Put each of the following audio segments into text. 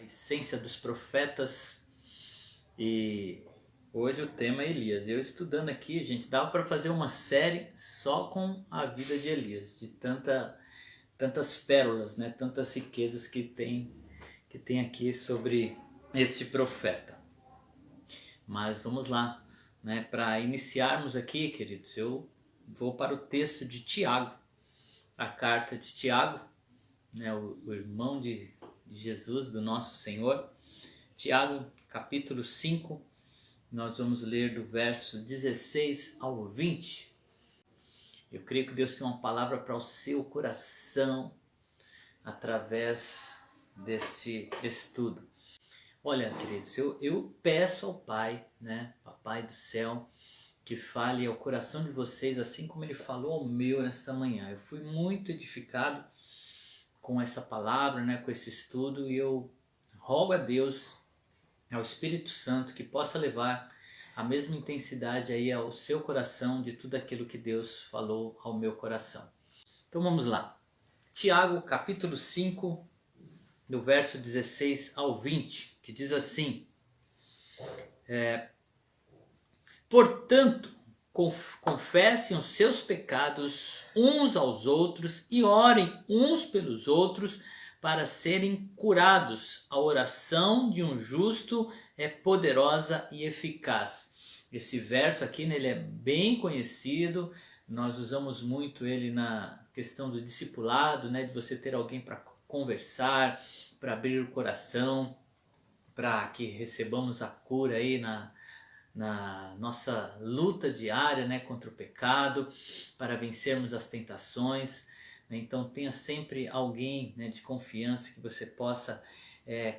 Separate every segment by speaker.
Speaker 1: essência dos profetas, e hoje o tema é Elias. Eu estudando aqui, gente, dava para fazer uma série só com a vida de Elias, de tantas pérolas, né, tantas riquezas que tem aqui sobre este profeta. Mas vamos lá, né, para iniciarmos aqui, queridos, eu vou para o texto de Tiago, a carta de Tiago, né, o irmão de Jesus, do nosso Senhor. Tiago, capítulo 5, nós vamos ler do verso 16 ao 20. Eu creio que Deus tem uma palavra para o seu coração através deste estudo. Olha, queridos, eu peço ao Pai, né, Papai do céu, que fale ao coração de vocês assim como Ele falou ao meu nesta manhã. Eu fui muito edificado com essa palavra, né, com esse estudo, e eu rogo a Deus, ao Espírito Santo, que possa levar a mesma intensidade aí ao seu coração de tudo aquilo que Deus falou ao meu coração. Então vamos lá. Tiago, capítulo 5, do verso 16 ao 20, que diz assim: Portanto, confessem os seus pecados uns aos outros e orem uns pelos outros para serem curados. A oração de um justo é poderosa e eficaz. Esse verso aqui, né, ele é bem conhecido, nós usamos muito ele na questão do discipulado, né, de você ter alguém para conversar, para abrir o coração, para que recebamos a cura aí na nossa luta diária, né, contra o pecado, para vencermos as tentações. Então tenha sempre alguém, né, de confiança que você possa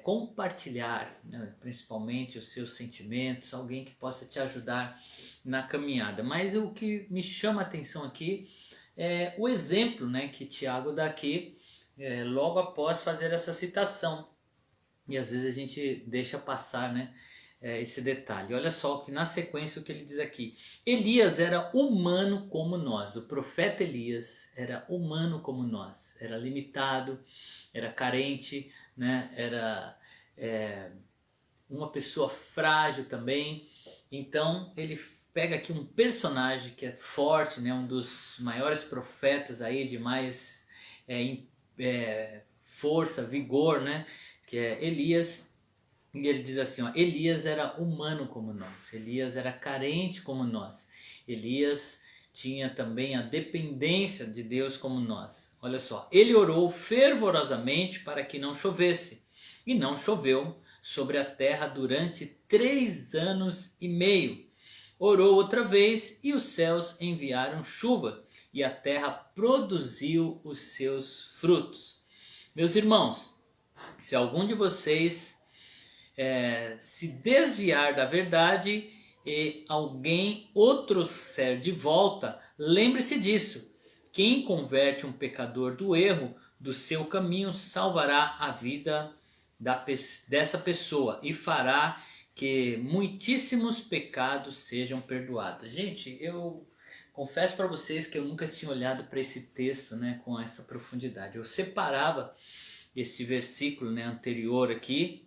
Speaker 1: compartilhar, né, principalmente os seus sentimentos, alguém que possa te ajudar na caminhada. Mas o que me chama a atenção aqui é o exemplo, né, que Tiago dá aqui logo após fazer essa citação. E às vezes a gente deixa passar, né, esse detalhe. Olha só que na sequência o que ele diz aqui: Elias era humano como nós. O profeta Elias era humano como nós. Era limitado, era carente, né, era uma pessoa frágil também. Então ele pega aqui um personagem que é forte, né, um dos maiores profetas aí, de mais força, vigor, né, que é Elias. E ele diz assim, ó, Elias era humano como nós, Elias era carente como nós, Elias tinha também a dependência de Deus como nós. Olha só, ele orou fervorosamente para que não chovesse, e não choveu sobre a terra durante 3 anos e meio. Orou outra vez e os céus enviaram chuva, e a terra produziu os seus frutos. Meus irmãos, se algum de vocês se desviar da verdade e alguém o trouxer de volta, lembre-se disso: quem converte um pecador do erro do seu caminho salvará a vida dessa pessoa e fará que muitíssimos pecados sejam perdoados. Gente, eu confesso para vocês que eu nunca tinha olhado para esse texto, né, com essa profundidade. Eu separava esse versículo, né, anterior aqui,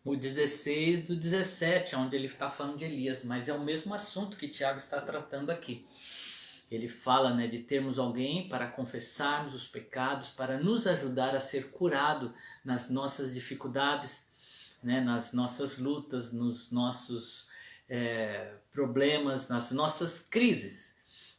Speaker 1: o 16 do 17, onde ele está falando de Elias, mas é o mesmo assunto que Tiago está tratando aqui. Ele fala, né, de termos alguém para confessarmos os pecados, para nos ajudar a ser curado nas nossas dificuldades, né, nas nossas lutas, nos nossos problemas, nas nossas crises.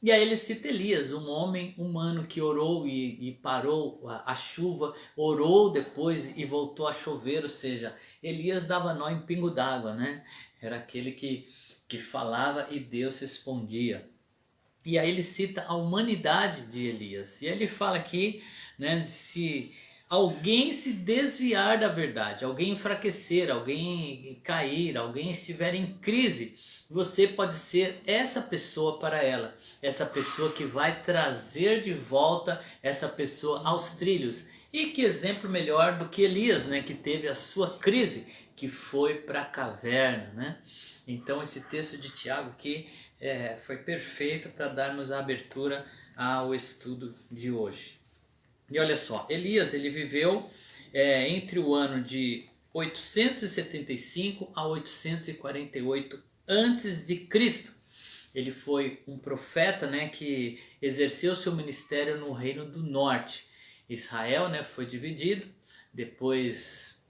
Speaker 1: E aí ele cita Elias, um homem humano que orou e parou a chuva, orou depois e voltou a chover, ou seja, Elias dava nó em pingo d'água, né? Era aquele que falava e Deus respondia. E aí ele cita a humanidade de Elias. E ele fala aqui, né, se alguém se desviar da verdade, alguém enfraquecer, alguém cair, alguém estiver em crise, você pode ser essa pessoa para ela, essa pessoa que vai trazer de volta essa pessoa aos trilhos. E que exemplo melhor do que Elias, né, que teve a sua crise, que foi para a caverna, né? Então esse texto de Tiago aqui foi perfeito para darmos a abertura ao estudo de hoje. E olha só, Elias, ele viveu entre o ano de 875 a 848 antes de Cristo. Ele foi um profeta, né, que exerceu seu ministério no Reino do Norte. Israel, né, foi dividido depois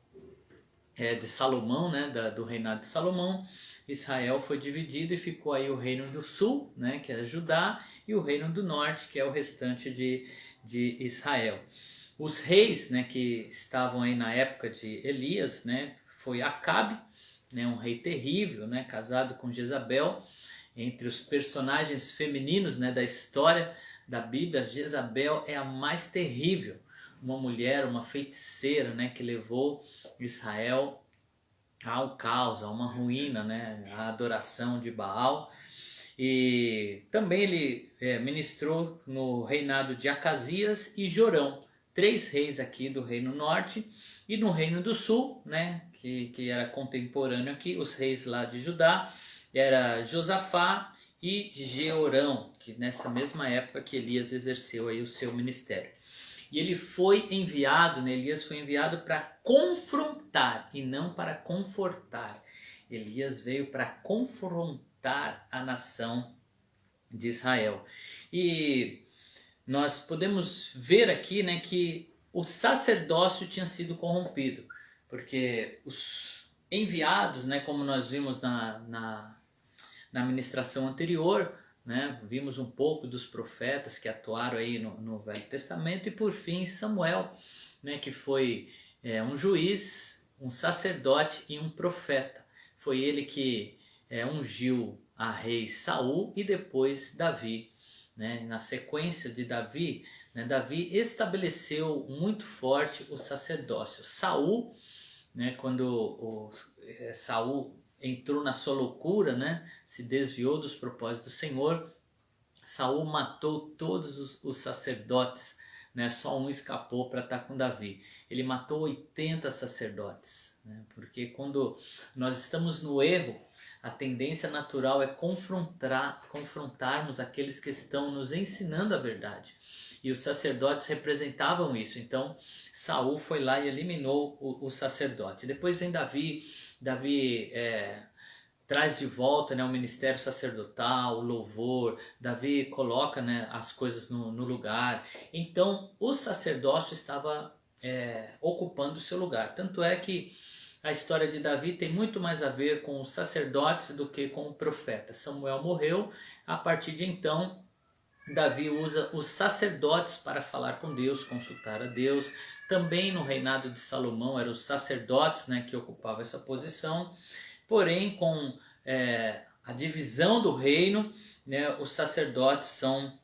Speaker 1: de Salomão, né, do reinado de Salomão. Israel foi dividido e ficou aí o Reino do Sul, né, que é Judá, e o Reino do Norte, que é o restante de Israel. Os reis, né, que estavam aí na época de Elias, né, foi Acabe, né, um rei terrível, né, casado com Jezabel. Entre os personagens femininos, né, da história da Bíblia, Jezabel é a mais terrível. Uma mulher, uma feiticeira, né, que levou Israel ao caos, a uma ruína, né, à adoração de Baal. E também ele ministrou no reinado de Acasias e Jorão, 3 reis aqui do Reino Norte. E no Reino do Sul, né, que era contemporâneo aqui, os reis lá de Judá, era Josafá e Jeorão, que nessa mesma época que Elias exerceu aí o seu ministério. E ele foi enviado, né, Elias foi enviado para confrontar e não para confortar. Elias veio para confrontar a nação de Israel. E nós podemos ver aqui, né, que o sacerdócio tinha sido corrompido, porque os enviados, né, como nós vimos na ministração anterior, né, vimos um pouco dos profetas que atuaram aí no Velho Testamento, e por fim Samuel, né, que foi um juiz, um sacerdote e um profeta. Foi ele que ungiu a rei Saul e depois Davi. Né? Na sequência de Davi, né, Davi estabeleceu muito forte o sacerdócio. Saul, né, quando Saul entrou na sua loucura, né, se desviou dos propósitos do Senhor, Saul matou todos os sacerdotes, né, só um escapou para estar com Davi. Ele matou 80 sacerdotes, né, porque quando nós estamos no erro, a tendência natural é confrontarmos aqueles que estão nos ensinando a verdade. E os sacerdotes representavam isso. Então Saul foi lá e eliminou o sacerdote. Depois vem Davi. Davi traz de volta, né, o ministério sacerdotal, o louvor. Davi coloca, né, as coisas no lugar. Então o sacerdócio estava ocupando o seu lugar. Tanto é que a história de Davi tem muito mais a ver com os sacerdotes do que com o profeta. Samuel morreu, a partir de então Davi usa os sacerdotes para falar com Deus, consultar a Deus. Também no reinado de Salomão eram os sacerdotes, né, que ocupavam essa posição. Porém, com a divisão do reino, né, os sacerdotes são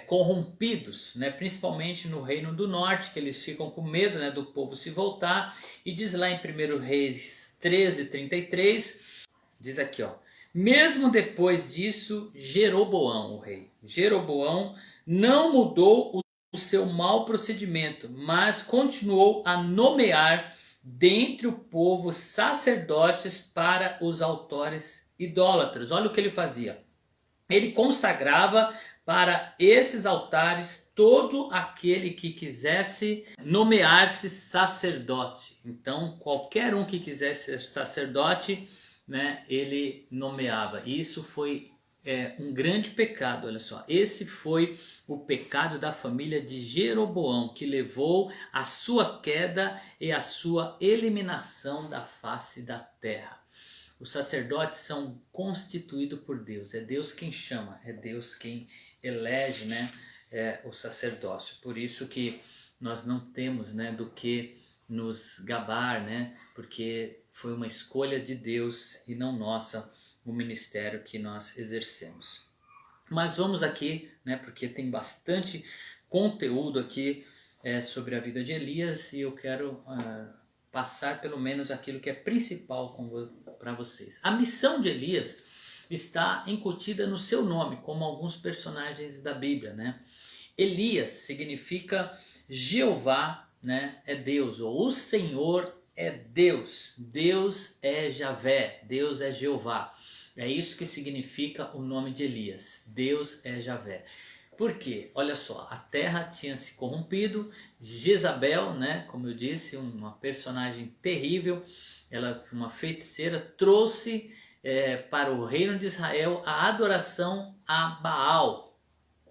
Speaker 1: corrompidos, né, principalmente no Reino do Norte, que eles ficam com medo, né, do povo se voltar. E diz lá em 1 Reis 13:33, diz aqui, ó: mesmo depois disso, Jeroboão, o rei, Jeroboão não mudou o seu mau procedimento, mas continuou a nomear dentre o povo sacerdotes para os altares idólatras. Olha o que ele fazia. Ele consagrava para esses altares todo aquele que quisesse nomear-se sacerdote. Então, qualquer um que quisesse ser sacerdote, né, ele nomeava. Isso foi um grande pecado, olha só. Esse foi o pecado da família de Jeroboão, que levou à sua queda e à sua eliminação da face da terra. Os sacerdotes são constituídos por Deus. É Deus quem chama, é Deus quem elege, né, o sacerdócio. Por isso que nós não temos, né, do que nos gabar, né, porque foi uma escolha de Deus e não nossa o ministério que nós exercemos. Mas vamos aqui, né, porque tem bastante conteúdo aqui sobre a vida de Elias, e eu quero passar pelo menos aquilo que é principal para vocês. A missão de Elias está incutida no seu nome, como alguns personagens da Bíblia, né? Elias significa Jeová, né, é Deus, ou o Senhor é Deus. Deus é Javé, Deus é Jeová. É isso que significa o nome de Elias. Deus é Javé. Por quê? Olha só, a terra tinha se corrompido, Jezabel, né, como eu disse, uma personagem terrível, ela, uma feiticeira, trouxe para o reino de Israel a adoração a Baal.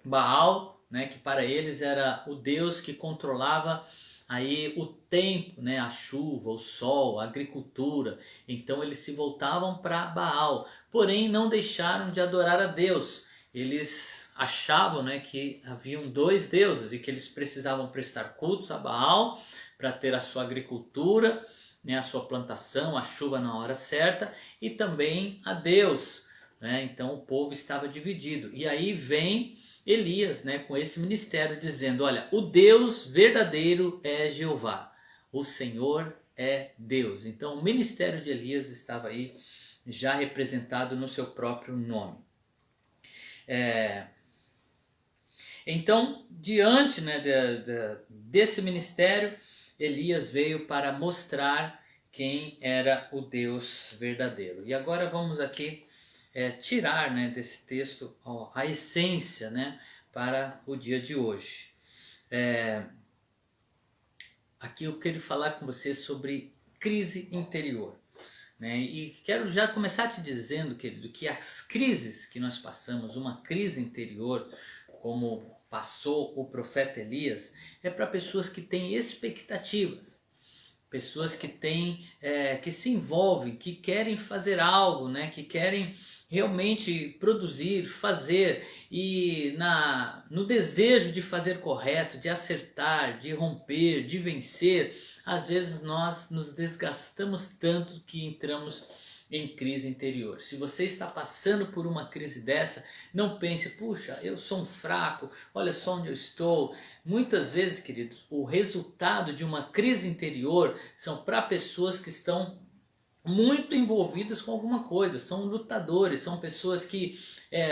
Speaker 1: Baal, né, que para eles era o Deus que controlava aí o tempo, né, a chuva, o sol, a agricultura. Então eles se voltavam para Baal, porém não deixaram de adorar a Deus. Eles achavam, né, que haviam dois deuses e que eles precisavam prestar cultos a Baal para ter a sua agricultura, né, a sua plantação, a chuva na hora certa, e também a Deus, né? Então o povo estava dividido. E aí vem Elias, né, com esse ministério dizendo: olha, o Deus verdadeiro é Jeová, o Senhor é Deus. Então o ministério de Elias estava aí já representado no seu próprio nome. Então, diante, né, desse ministério, Elias veio para mostrar quem era o Deus verdadeiro. E agora vamos aqui tirar, né, desse texto a essência, né, para o dia de hoje. Aqui eu quero falar com você sobre crise interior. Né? E quero já começar te dizendo, querido, que as crises que nós passamos, uma crise interior, como passou o profeta Elias, é para pessoas que têm expectativas. Pessoas que têm, que se envolvem, que querem fazer algo, né? Que querem realmente produzir, fazer, e no desejo de fazer correto, de acertar, de romper, de vencer, às vezes nós nos desgastamos tanto que entramos em crise interior. Se você está passando por uma crise dessa, não pense: puxa, eu sou um fraco, olha só onde eu estou. Muitas vezes, queridos, o resultado de uma crise interior são para pessoas que estão muito envolvidas com alguma coisa, são lutadores, são pessoas que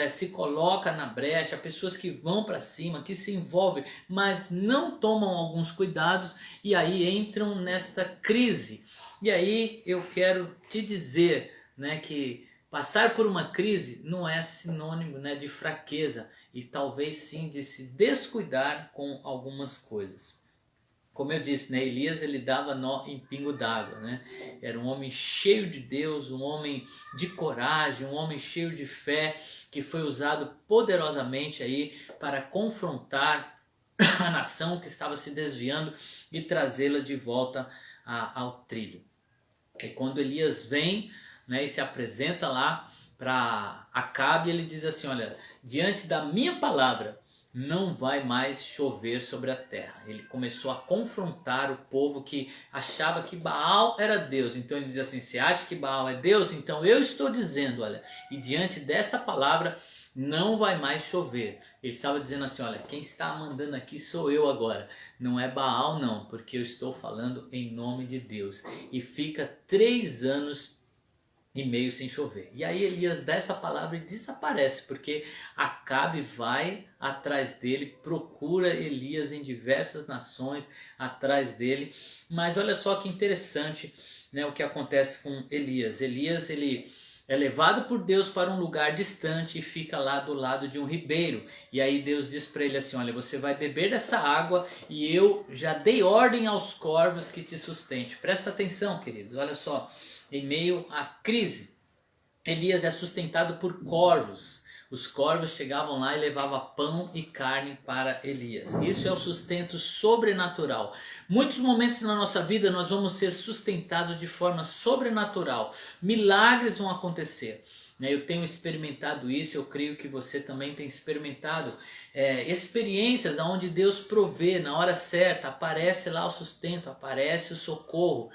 Speaker 1: se colocam na brecha, pessoas que vão para cima, que se envolvem, mas não tomam alguns cuidados e aí entram nesta crise. E aí eu quero te dizer, né, que passar por uma crise não é sinônimo, né, de fraqueza, e talvez sim de se descuidar com algumas coisas. Como eu disse, né, Elias, ele dava nó em pingo d'água, né? Era um homem cheio de Deus, um homem de coragem, um homem cheio de fé, que foi usado poderosamente aí para confrontar a nação que estava se desviando e trazê-la de volta ao trilho. E quando Elias vem, né, e se apresenta lá para Acabe, ele diz assim: olha, diante da minha palavra não vai mais chover sobre a terra. Ele começou a confrontar o povo que achava que Baal era Deus. Então ele diz assim: você acha que Baal é Deus? Então eu estou dizendo, olha, e diante desta palavra não vai mais chover. Ele estava dizendo assim: olha, quem está mandando aqui sou eu agora, não é Baal não, porque eu estou falando em nome de Deus. E fica 3 anos e meio sem chover. E aí Elias dá essa palavra e desaparece, porque Acabe vai atrás dele, procura Elias em diversas nações atrás dele. Mas olha só que interessante, né, o que acontece com Elias. Elias, ele é levado por Deus para um lugar distante e fica lá do lado de um ribeiro. E aí Deus diz para ele assim: olha, você vai beber dessa água e eu já dei ordem aos corvos que te sustente. Presta atenção, queridos, olha só. Em meio à crise, Elias é sustentado por corvos. Os corvos chegavam lá e levavam pão e carne para Elias. Isso é o sustento sobrenatural. Muitos momentos na nossa vida nós vamos ser sustentados de forma sobrenatural. Milagres vão acontecer. Eu tenho experimentado isso, eu creio que você também tem experimentado experiências onde Deus provê na hora certa, aparece lá o sustento, aparece o socorro.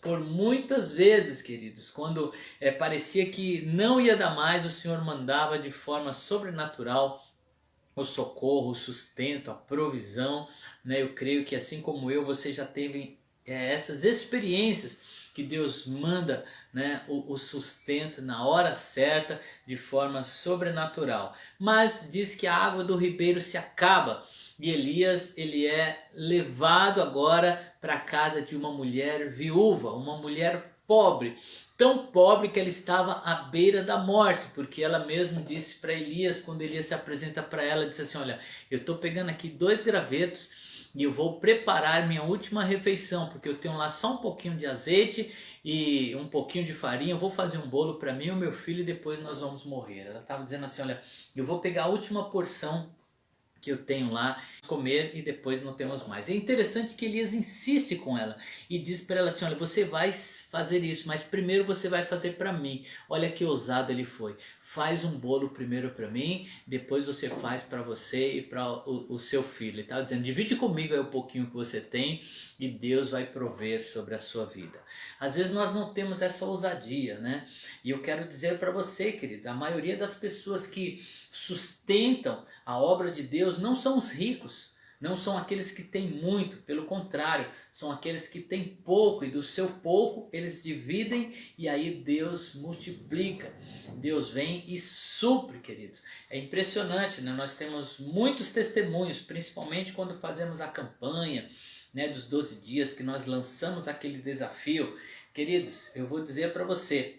Speaker 1: Por muitas vezes, queridos, quando parecia que não ia dar mais, o Senhor mandava de forma sobrenatural o socorro, o sustento, a provisão. Eu creio que assim como eu, você já teve essas experiências que Deus manda, né, o sustento na hora certa, de forma sobrenatural. Mas diz que a água do ribeiro se acaba e Elias, ele é levado agora para a casa de uma mulher viúva, uma mulher pobre, tão pobre que ela estava à beira da morte, porque ela mesma disse para Elias, quando Elias se apresenta para ela, disse assim: olha, eu estou pegando aqui 2 gravetos e eu vou preparar minha última refeição, porque eu tenho lá só um pouquinho de azeite e um pouquinho de farinha, eu vou fazer um bolo para mim e o meu filho e depois nós vamos morrer. Ela estava dizendo assim: olha, eu vou pegar a última porção que eu tenho lá, comer e depois não temos mais. É interessante que Elias insiste com ela e diz para ela assim: olha, você vai fazer isso, mas primeiro você vai fazer para mim. Olha que ousado ele foi. Faz um bolo primeiro para mim, depois você faz para você e para o seu filho. Ele estava dizendo: divide comigo aí o pouquinho que você tem e Deus vai prover sobre a sua vida. Às vezes nós não temos essa ousadia, né? E eu quero dizer para você, querido, a maioria das pessoas que sustentam a obra de Deus não são os ricos, não são aqueles que têm muito, pelo contrário, são aqueles que têm pouco e do seu pouco eles dividem e aí Deus multiplica. Deus vem e supre, queridos. É impressionante, né? Nós temos muitos testemunhos, principalmente quando fazemos a campanha, né, dos 12 dias que nós lançamos aquele desafio. Queridos, eu vou dizer para você,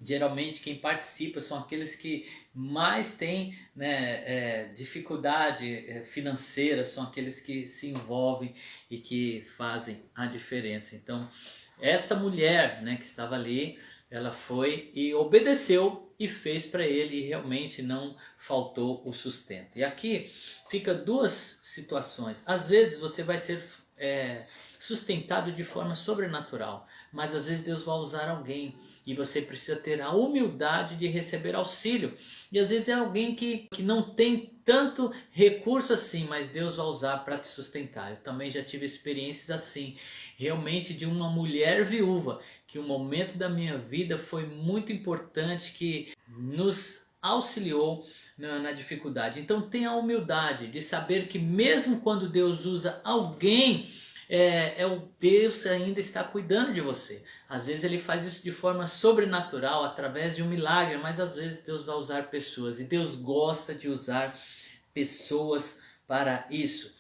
Speaker 1: geralmente quem participa são aqueles que mais têm, né, dificuldade financeira, são aqueles que se envolvem e que fazem a diferença. Então, esta mulher, né, que estava ali, ela foi e obedeceu e fez para ele e realmente não faltou o sustento. E aqui fica 2 situações. Às vezes você vai ser sustentado de forma sobrenatural, mas às vezes Deus vai usar alguém e você precisa ter a humildade de receber auxílio. E às vezes é alguém que não tem tanto recurso assim, mas Deus vai usar para te sustentar. Eu também já tive experiências assim, realmente de uma mulher viúva, que um momento da minha vida foi muito importante, que nos auxiliou na dificuldade. Então tenha a humildade de saber que mesmo quando Deus usa alguém, o Deus ainda está cuidando de você. Às vezes ele faz isso de forma sobrenatural, através de um milagre, mas às vezes Deus vai usar pessoas e Deus gosta de usar pessoas para isso.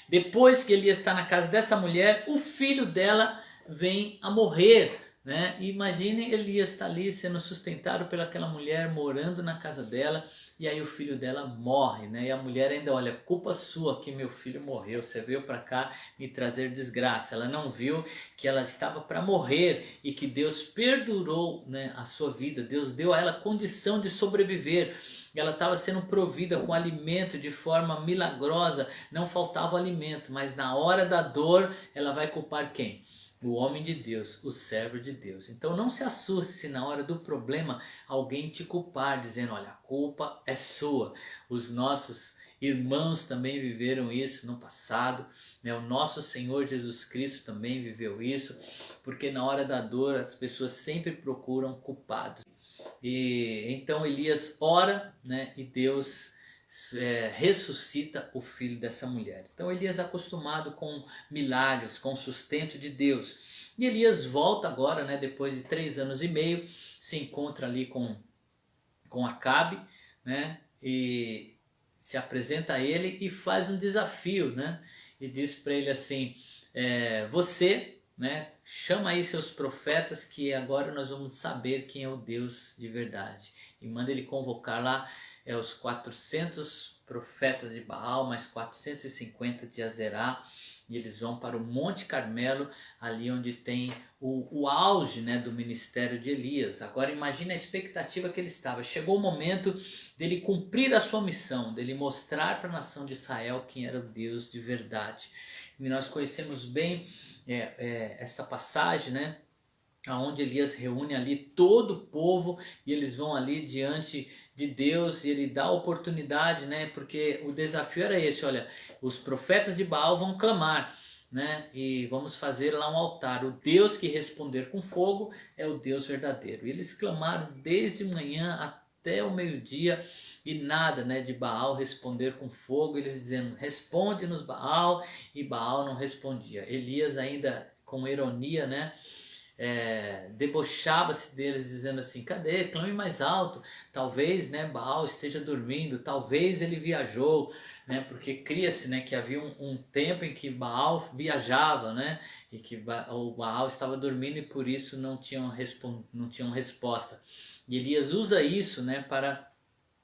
Speaker 1: Depois que Elias está na casa dessa mulher, o filho dela vem a morrer. Né? Imagine Elias está ali sendo sustentado pelaquela mulher, morando na casa dela, e aí o filho dela morre, né? E a mulher ainda: olha, culpa sua que meu filho morreu, você veio para cá me trazer desgraça. Ela não viu que ela estava para morrer e que Deus perdurou, né, a sua vida, Deus deu a ela condição de sobreviver. Ela estava sendo provida com alimento de forma milagrosa, não faltava alimento, mas na hora da dor ela vai culpar quem? O homem de Deus, o servo de Deus. Então não se assuste se na hora do problema alguém te culpar, dizendo: olha, a culpa é sua. Os nossos irmãos também viveram isso no passado, né? O nosso Senhor Jesus Cristo também viveu isso, porque na hora da dor as pessoas sempre procuram culpados. E então Elias ora, né? E Deus ressuscita o filho dessa mulher. Então Elias é acostumado com milagres, com sustento de Deus. E Elias volta agora, né, depois de 3 anos e meio, se encontra ali com Acabe, né, e se apresenta a ele e faz um desafio, né, e diz para ele assim: você, né, chama aí seus profetas que agora nós vamos saber quem é o Deus de verdade. E manda ele convocar lá os 400 profetas de Baal, mais 450 de Azerá, e eles vão para o Monte Carmelo, ali onde tem o auge, né, do ministério de Elias. Agora imagine a expectativa que ele estava. Chegou o momento dele cumprir a sua missão, dele mostrar para a nação de Israel quem era o Deus de verdade. E nós conhecemos bem esta passagem, né, onde Elias reúne ali todo o povo e eles vão ali diante de Deus e ele dá a oportunidade, né? Porque o desafio era esse: olha, os profetas de Baal vão clamar, né? E vamos fazer lá um altar. O Deus que responder com fogo é o Deus verdadeiro. E eles clamaram desde manhã até o meio-dia e nada, né, de Baal responder com fogo. Eles dizendo: responde-nos, Baal, e Baal não respondia. Elias ainda com ironia, né, debochava-se deles dizendo assim, cadê? Clame mais alto, talvez, né, Baal esteja dormindo, talvez ele viajou, né, porque cria-se, né, que havia um tempo em que Baal viajava, né, e que o Baal estava dormindo e por isso não tinham resposta. E Elias usa isso, né, para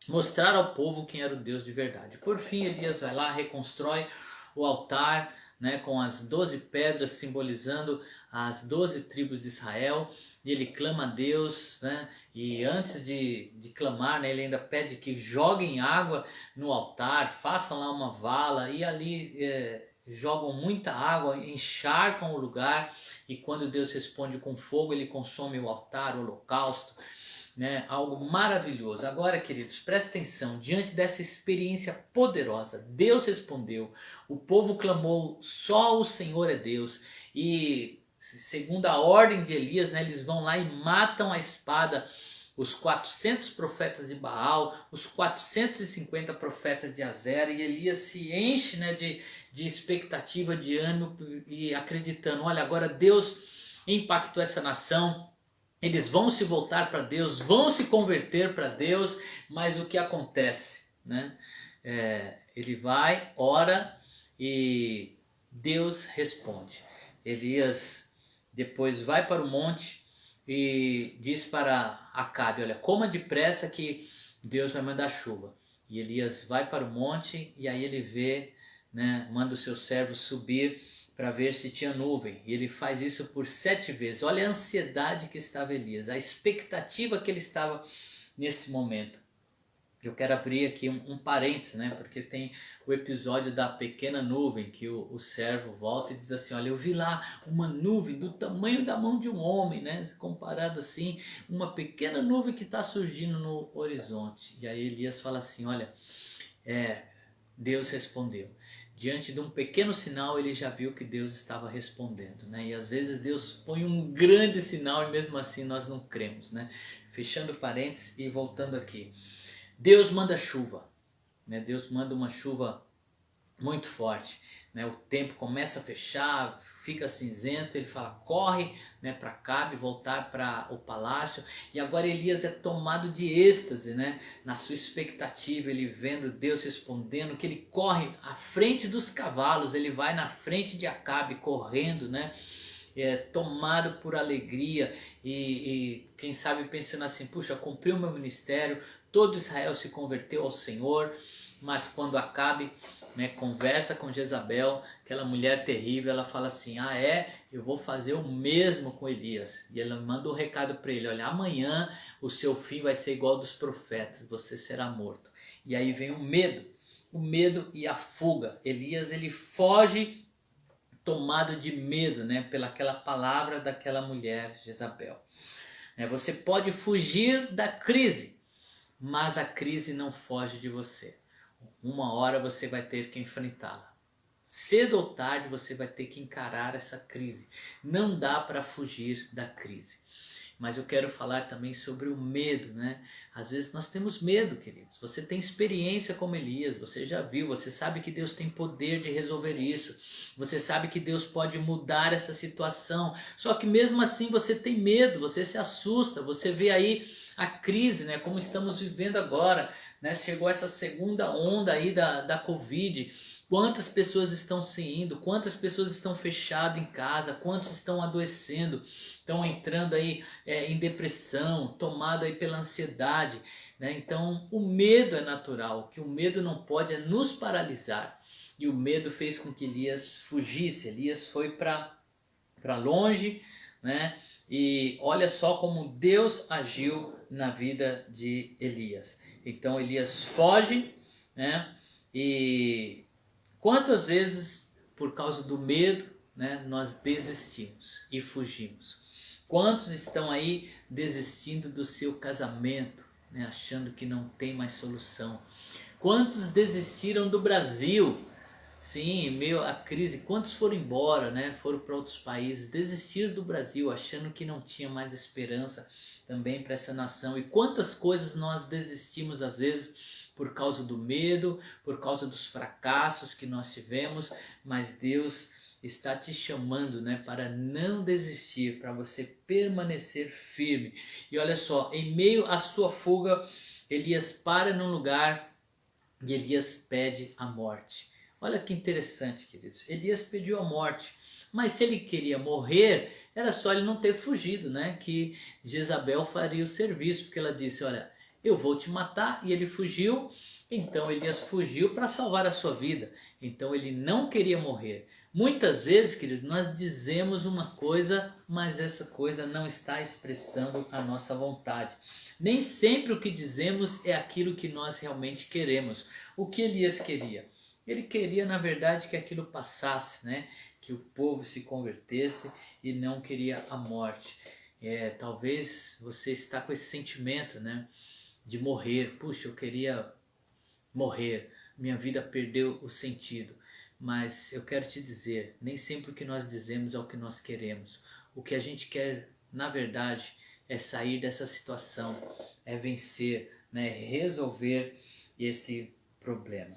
Speaker 1: mostrar ao povo quem era o Deus de verdade. Por fim, Elias vai lá, reconstrói o altar, né, com as 12 pedras simbolizando as 12 tribos de Israel, e ele clama a Deus, né, e antes de clamar, né, ele ainda pede que joguem água no altar, façam lá uma vala, e ali jogam muita água, encharcam o lugar, e quando Deus responde com fogo, ele consome o altar, o holocausto, né? Algo maravilhoso. Agora, queridos, presta atenção, diante dessa experiência poderosa, Deus respondeu, o povo clamou, só o Senhor é Deus, e segundo a ordem de Elias, né, eles vão lá e matam a espada os 400 profetas de Baal, os 450 profetas de Azera, e Elias se enche, né, de expectativa, de ânimo, e acreditando, olha, agora Deus impactou essa nação, eles vão se voltar para Deus, vão se converter para Deus, mas o que acontece, né? Ele vai, ora e Deus responde. Elias depois vai para o monte e diz para Acabe, olha, coma depressa que Deus vai mandar chuva. E Elias vai para o monte e aí ele vê, né, manda o seu servo subir para ver se tinha nuvem. E ele faz isso por 7 vezes. Olha a ansiedade que estava Elias, a expectativa que ele estava nesse momento. Eu quero abrir aqui um parênteses, né? Porque tem o episódio da pequena nuvem, que o servo volta e diz assim, olha, eu vi lá uma nuvem do tamanho da mão de um homem, né? Comparado assim, uma pequena nuvem que está surgindo no horizonte. E aí Elias fala assim, olha, Deus respondeu. Diante de um pequeno sinal, ele já viu que Deus estava respondendo, né? E às vezes Deus põe um grande sinal e mesmo assim nós não cremos, né? Fechando parênteses e voltando aqui. Deus manda chuva, né? Deus manda uma chuva muito forte, né? O tempo começa a fechar, fica cinzento, ele fala, corre, né, para Acabe, voltar para o palácio, e agora Elias é tomado de êxtase, né, na sua expectativa, ele vendo Deus respondendo, que ele corre à frente dos cavalos, ele vai na frente de Acabe correndo, né, tomado por alegria e quem sabe pensando assim, puxa, cumpri o meu ministério, todo Israel se converteu ao Senhor, mas quando Acabe, né, conversa com Jezabel, aquela mulher terrível, ela fala assim, eu vou fazer o mesmo com Elias, e ela manda um recado para ele, olha, amanhã o seu fim vai ser igual ao dos profetas, você será morto. E aí vem o medo e a fuga. Elias, ele foge tomado de medo, né, pelaquela palavra daquela mulher Jezabel. Você pode fugir da crise, mas a crise não foge de você. Uma hora você vai ter que enfrentá-la. Cedo ou tarde você vai ter que encarar essa crise. Não dá para fugir da crise. Mas eu quero falar também sobre o medo, né? Às vezes nós temos medo, queridos. Você tem experiência como Elias, você já viu, você sabe que Deus tem poder de resolver isso. Você sabe que Deus pode mudar essa situação. Só que mesmo assim você tem medo, você se assusta, você vê aí a crise, né? Como estamos vivendo agora, né? Chegou essa segunda onda aí da Covid. Quantas pessoas estão se indo, quantas pessoas estão fechadas em casa, quantos estão adoecendo, estão entrando aí em depressão, tomado aí pela ansiedade, né? Então o medo é natural, o que o medo não pode é nos paralisar, e o medo fez com que Elias fugisse. Elias foi para longe, né? E olha só como Deus agiu na vida de Elias. Então Elias foge, né? E quantas vezes, por causa do medo, né, nós desistimos e fugimos? Quantos estão aí desistindo do seu casamento, né, achando que não tem mais solução? Quantos desistiram do Brasil? Sim, meio a crise. Quantos foram embora, né, foram para outros países, desistiram do Brasil, achando que não tinha mais esperança também para essa nação? E quantas coisas nós desistimos às vezes por causa do medo, por causa dos fracassos que nós tivemos, mas Deus, está te chamando, né, para não desistir, para você permanecer firme. E olha só, em meio à sua fuga, Elias para num lugar e Elias pede a morte. Olha que interessante, queridos. Elias pediu a morte, mas se ele queria morrer, era só ele não ter fugido, né? Que Jezabel faria o serviço, porque ela disse: olha, eu vou te matar, e ele fugiu. Então Elias fugiu para salvar a sua vida. Então ele não queria morrer. Muitas vezes, queridos, nós dizemos uma coisa, mas essa coisa não está expressando a nossa vontade. Nem sempre o que dizemos é aquilo que nós realmente queremos. O que Elias queria? Ele queria, na verdade, que aquilo passasse, né? Que o povo se convertesse, e não queria a morte. Talvez você está com esse sentimento, né? De morrer. Puxa, eu queria morrer. Minha vida perdeu o sentido. Mas eu quero te dizer, nem sempre o que nós dizemos é o que nós queremos. O que a gente quer, na verdade, é sair dessa situação, é vencer, né? Resolver esse problema.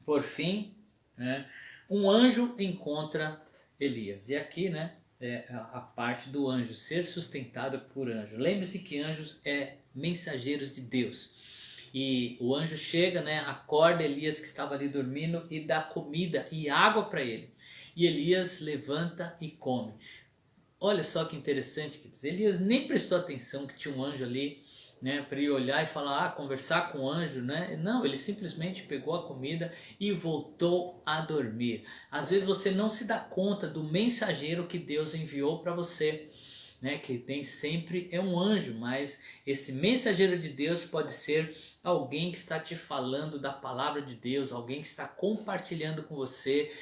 Speaker 1: Por fim, né, um anjo encontra Elias. E aqui, né, é a parte do anjo, ser sustentado por anjo. Lembre-se que anjos é mensageiros de Deus. E o anjo chega, né, acorda Elias, que estava ali dormindo, e dá comida e água para ele. E Elias levanta e come. Olha só que interessante, queridos. Elias nem prestou atenção que tinha um anjo ali, né, para ir olhar e falar, conversar com o anjo, né? Não, ele simplesmente pegou a comida e voltou a dormir. Às vezes você não se dá conta do mensageiro que Deus enviou para você, né? Que tem sempre é um anjo, mas esse mensageiro de Deus pode ser alguém que está te falando da palavra de Deus, alguém que está compartilhando com você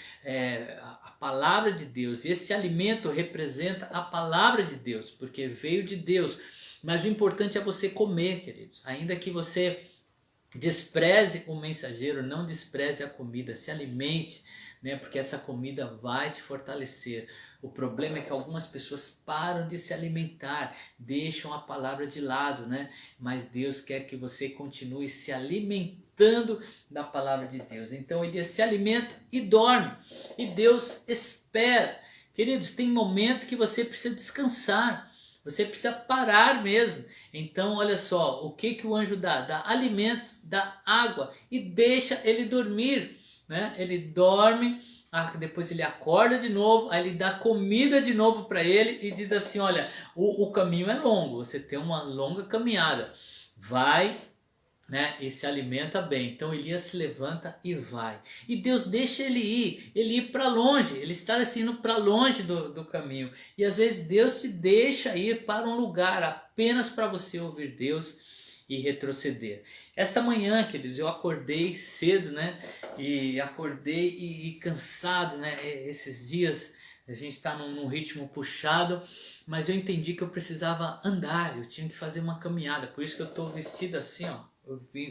Speaker 1: a palavra de Deus. E esse alimento representa a palavra de Deus, porque veio de Deus. Mas o importante é você comer, queridos. Ainda que você despreze o mensageiro, não despreze a comida, se alimente, né? Porque essa comida vai te fortalecer. O problema é que algumas pessoas param de se alimentar, deixam a palavra de lado, né? Mas Deus quer que você continue se alimentando da palavra de Deus. Então ele se alimenta e dorme, e Deus espera. Queridos, tem momento que você precisa descansar. Você precisa parar mesmo. Então, olha só, o que o anjo dá? Dá alimento, dá água e deixa ele dormir, né? Ele dorme, depois ele acorda de novo, aí ele dá comida de novo para ele e diz assim, olha, o caminho é longo, você tem uma longa caminhada. Vai, né, e se alimenta bem. Então Elias se levanta e vai. E Deus deixa ele ir para longe. Ele está assim, indo para longe do caminho. E às vezes Deus te deixa ir para um lugar apenas para você ouvir Deus e retroceder. Esta manhã, queridos, eu acordei cedo, né? E acordei e cansado, né? Esses dias a gente está num ritmo puxado, mas eu entendi que eu precisava andar, eu tinha que fazer uma caminhada. Por isso que eu estou vestido assim, ó.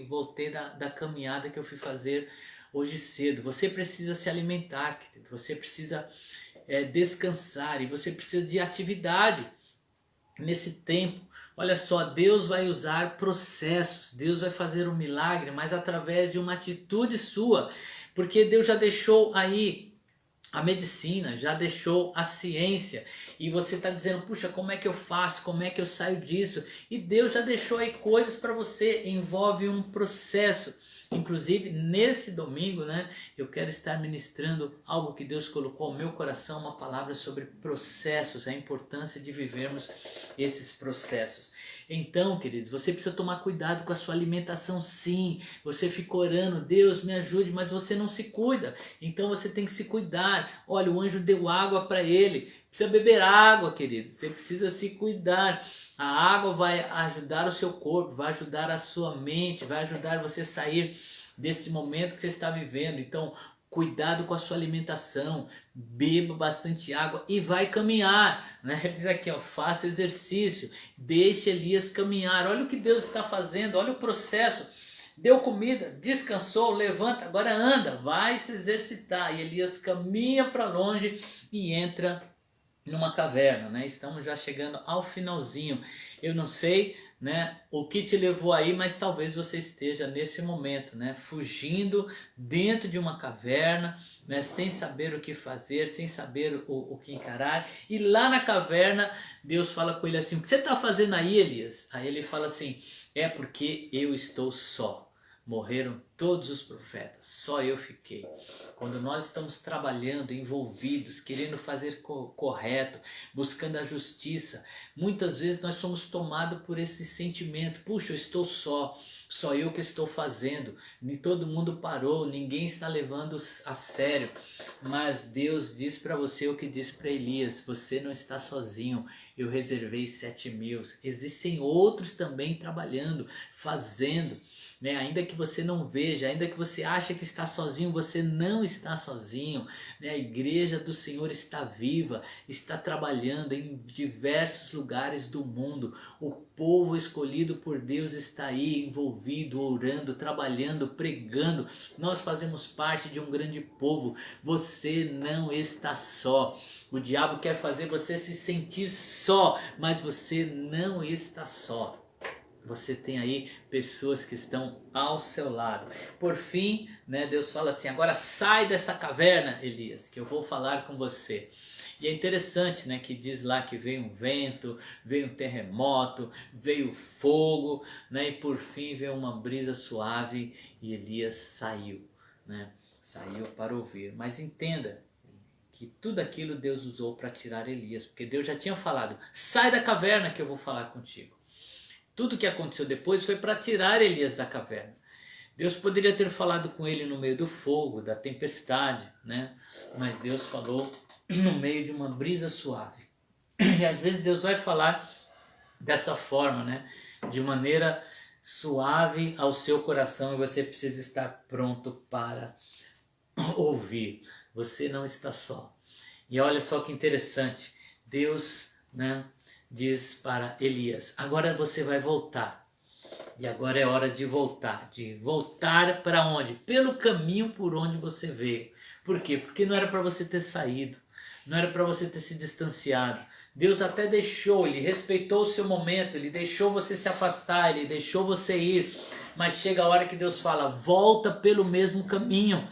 Speaker 1: Voltei da caminhada que eu fui fazer hoje cedo. Você precisa se alimentar, querido. Você precisa descansar, e você precisa de atividade nesse tempo. Olha só, Deus vai usar processos, Deus vai fazer um milagre, mas através de uma atitude sua, porque Deus já deixou aí a medicina, já deixou a ciência, e você está dizendo, puxa, como é que eu faço, como é que eu saio disso? E Deus já deixou aí coisas para você, envolve um processo. Inclusive nesse domingo, né, eu quero estar ministrando algo que Deus colocou ao meu coração, uma palavra sobre processos, a importância de vivermos esses processos. Então, queridos, você precisa tomar cuidado com a sua alimentação, sim. Você fica orando, Deus me ajude, mas você não se cuida. Então você tem que se cuidar. Olha, o anjo deu água para ele. Precisa beber água, querido. Você precisa se cuidar. A água vai ajudar o seu corpo, vai ajudar a sua mente, vai ajudar você a sair desse momento que você está vivendo. Então, cuidado com a sua alimentação, beba bastante água e vai caminhar, né? Ele diz aqui, ó, faça exercício, deixe Elias caminhar. Olha o que Deus está fazendo, olha o processo. Deu comida, descansou, levanta, agora anda, vai se exercitar. E Elias caminha para longe e entra numa caverna, né? Estamos já chegando ao finalzinho. Eu não sei, né, o que te levou aí, mas talvez você esteja nesse momento, né, fugindo dentro de uma caverna, né, sem saber o que fazer, sem saber o que encarar. E lá na caverna, Deus fala com ele assim: o que você está fazendo aí, Elias? Aí ele fala assim: é porque eu estou só. Morreram todos os profetas, só eu fiquei. Quando nós estamos trabalhando, envolvidos, querendo fazer correto, buscando a justiça, muitas vezes nós somos tomados por esse sentimento: puxa, eu estou só eu que estou fazendo, nem todo mundo parou, ninguém está levando a sério. Mas Deus diz para você o que disse para Elias: você não está sozinho, eu reservei 7.000. Existem outros também trabalhando, fazendo, né? Ainda que você não veja, ainda que você ache que está sozinho, você não está sozinho, né? A igreja do Senhor está viva, está trabalhando em diversos lugares do mundo. O povo escolhido por Deus está aí envolvido, orando, trabalhando, pregando. Nós fazemos parte de um grande povo. Você não está só. O diabo quer fazer você se sentir só, mas você não está só. Você tem aí pessoas que estão ao seu lado. Por fim, né, Deus fala assim: agora sai dessa caverna, Elias, que eu vou falar com você. E é interessante, né, que diz lá que veio um vento, veio um terremoto, veio fogo, né, e por fim veio uma brisa suave e Elias saiu, né, saiu para ouvir. Mas entenda que tudo aquilo Deus usou para tirar Elias, porque Deus já tinha falado: sai da caverna que eu vou falar contigo. Tudo que aconteceu depois foi para tirar Elias da caverna. Deus poderia ter falado com ele no meio do fogo, da tempestade, né? Mas Deus falou no meio de uma brisa suave. E às vezes Deus vai falar dessa forma, né? De maneira suave ao seu coração, e você precisa estar pronto para ouvir. Você não está só. E olha só que interessante. Deus, né, diz para Elias: agora você vai voltar. E agora é hora de voltar. De voltar para onde? Pelo caminho por onde você veio. Por quê? Porque não era para você ter saído. Não era para você ter se distanciado. Deus até deixou, Ele respeitou o seu momento, Ele deixou você se afastar, Ele deixou você ir. Mas chega a hora que Deus fala: volta pelo mesmo caminho.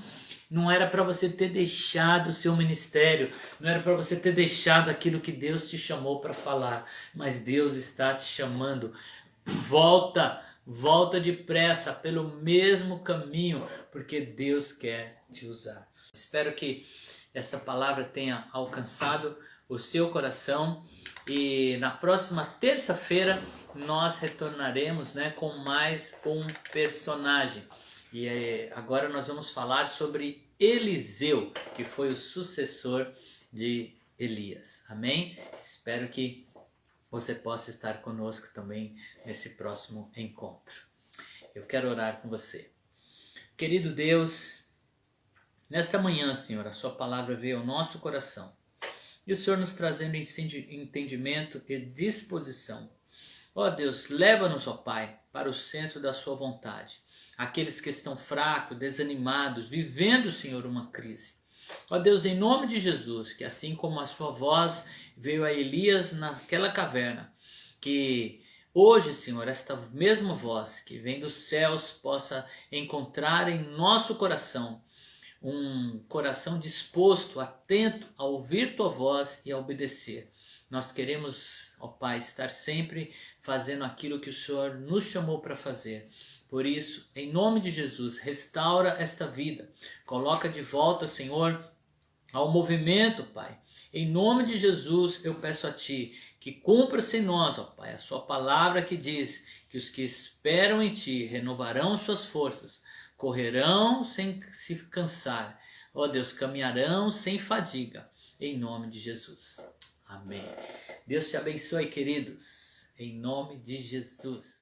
Speaker 1: Não era para você ter deixado o seu ministério, não era para você ter deixado aquilo que Deus te chamou para falar, mas Deus está te chamando. Volta, volta depressa pelo mesmo caminho, porque Deus quer te usar. Espero que esta palavra tenha alcançado o seu coração, e na próxima terça-feira nós retornaremos, né, com mais um personagem. E agora nós vamos falar sobre Eliseu, que foi o sucessor de Elias. Amém? Espero que você possa estar conosco também nesse próximo encontro. Eu quero orar com você. Querido Deus, nesta manhã, Senhor, a sua palavra veio ao nosso coração. E o Senhor nos trazendo entendimento e disposição. Ó Deus, leva-nos, ó Pai, para o centro da sua vontade. Aqueles que estão fracos, desanimados, vivendo, Senhor, uma crise. Ó Deus, em nome de Jesus, que assim como a sua voz veio a Elias naquela caverna, que hoje, Senhor, esta mesma voz que vem dos céus possa encontrar em nosso coração um coração disposto, atento a ouvir tua voz e a obedecer. Nós queremos, ó Pai, estar sempre fazendo aquilo que o Senhor nos chamou para fazer. Por isso, em nome de Jesus, restaura esta vida. Coloca de volta, Senhor, ao movimento, Pai. Em nome de Jesus, eu peço a Ti que cumpra-se em nós, ó Pai, a Sua palavra que diz que os que esperam em Ti renovarão suas forças, correrão sem se cansar. Ó Deus, caminharão sem fadiga. Em nome de Jesus. Amém. Deus te abençoe, queridos. Em nome de Jesus.